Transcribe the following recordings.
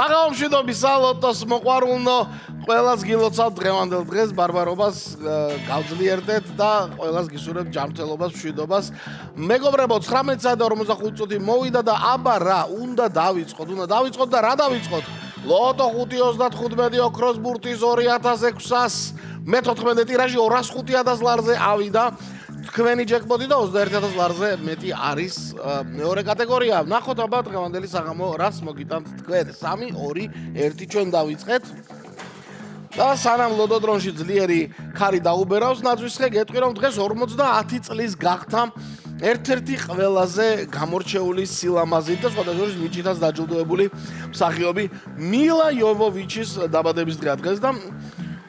საღამო მშვიდობისა ლოტოს მოყვარულნო ყველას გილოცავთ დღევანდელ დღეს ბარბარობას გავძლიერდეთ და ყველას გისურვებთ ჯანმრთელობას მშვიდობას მეგობრებო 19:45 წუთი მოვიდა და აბა რა უნდა დავიწყოთ და რა დავიწყოთ ლოტო 5.35 ოქროს ბურთის 2600 მე-14 ტირაჟი 205,000 ლარზე ავიდა თქვენი ჯეკპოტი და 21,000 ლარზე მეტი არის მეორე კატეგორია. ნახოთ აბა დღევანდელი საღამო რას მოგიტანთ თქვენ. 3 2 1 ჩვენ დავიწყეთ. და სანამ ლოდოდრონში ძლიერი ქარი დაუბერავს ნაძვისხე გეტყვი რომ დღეს 50 წლის გახდა ერთ-ერთი ყველაზე გამორჩეული სილამაზით და სხვადასხვა ნიჭითაც დაჯილდოებული მსახიობი მილა იოვოვიჩის დაბადების დღეა დღეს და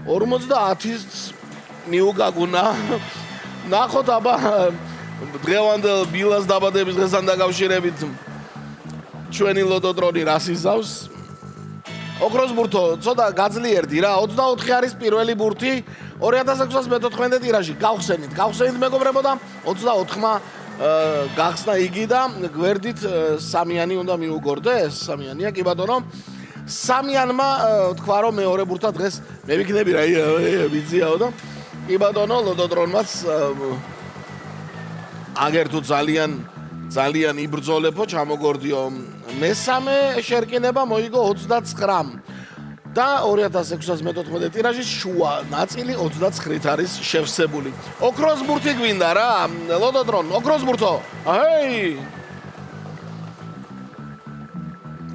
50-ს მიუგაგუნა ნახოთ აბა დღევანდელ ბილას დაბადების დღესთან დაკავშირებით ჩვენი ლოდოდრონი რას იზავს ოქროს ბურთო ცოტა გაძლიერდი რა 24 არის პირველი ბურთი 2600 მე-14 ტირაჟი გავხსენით მეგობრებო და 24-მა გახსნა იგი და გვერდით სამიანი უნდა მიუგორდეს სამიანია კი ბატონო სამიანმა თქვა რომ მეორე ბურთა დღეს მე ვიქნები რა ვიძიაო და კი ბატონო ლოდოდრონმაც აგერ თუ ძალიან იბრძოლებო ჩამოგორდიო მესამე შერკინება მოიგო 29 და 2600 მე-14 ტირაჟის შუა ნაწილი 29-ით არის შევსებული. ოქროს ბურთი გვინდა რა ლოდოდრონ ოქროს ბურთო აჰეი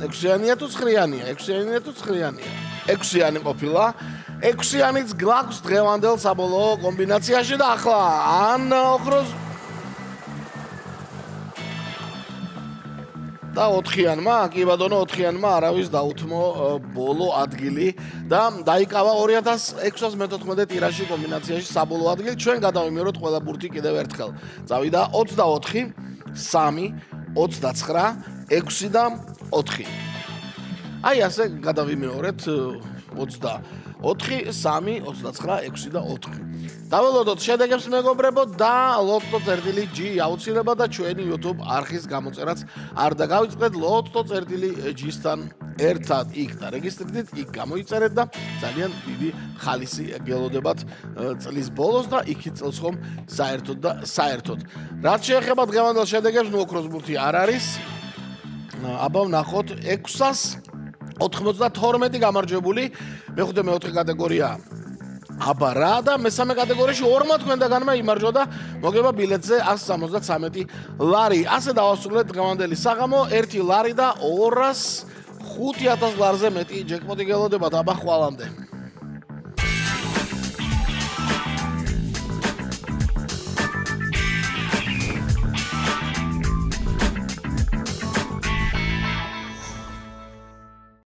6-იანია თუ 9-იანია 6-იანია თუ 9-იანია 6-იანი ყოფილა 6-იანიც გვაქვს დღევანდელ საბოლოო კომბინაციაში და ახლა ან ოქროს და 4-იანმა, კი ბატონო 4-იანმა არავის დაუთმო ბოლო ადგილი და დაიკავა 2600 მე-14 ტირაჟში კომბინაციაში საბოლოო ადგილი. ჩვენ გადავიმიეროთ ყველა ბურთი კიდევ ერთხელ. წავიდა 24, 3, 29, 6 და 4. აი ასე გადავიმეორეთ 24, 3, 29, 6 და 4. დაველოდოთ შედეგებს მეგობრებო და ლოტო წერტილი G აუცილებლად და ჩვენი YouTube არხის გამოწერაც არ დაგავიწყდეთ ლოტო წერტილი G-სთან ერთად იქ და რეგისტრირდით იქ გამოიწერეთ და ძალიან დიდი ხალისი გელოდებათ წლის ბოლოს და იქით წელს ხომ საერთოდ რაც შეეხება დღევანდელ შედეგებს ნუ ოქროს ბურთი არ არის აბა ვნახოთ 692 გამარჯვებული მეხუთე მეოთხე კატეგორია აბა რა და მესამე კატეგორიაში ორმა თქვენდაგანმა იმარჯვა და მოგება ბილეთზე 173 ლარი. ასე დავასრულეთ დღევანდელი საღამო 1 ლარი და 205,000 ლარზე მეტი ჯეკპოტი გელოდებათ აბა ხვალამდე.